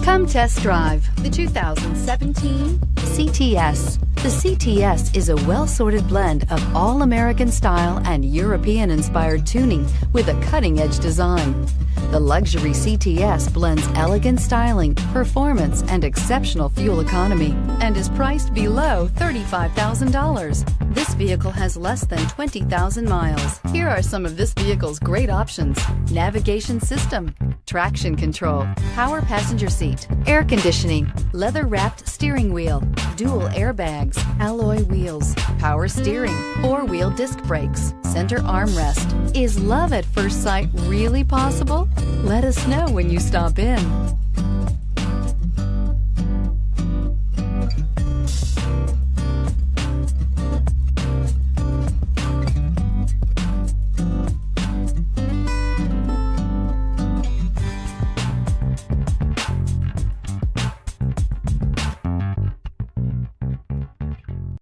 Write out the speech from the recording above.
Come test drive the 2017 CTS. The CTS is a well-sorted blend of all-American style and European-inspired tuning with a cutting-edge design. The luxury CTS blends elegant styling, performance, and exceptional fuel economy and is priced below $35,000. This vehicle has less than 20,000 miles. Here are some of this vehicle's great options: navigation system, traction control, power passenger seat, air conditioning, leather-wrapped steering wheel, dual airbags, alloy wheels, power steering, four-wheel disc brakes, center armrest. Is love at first sight really possible? Let us know when you stop in.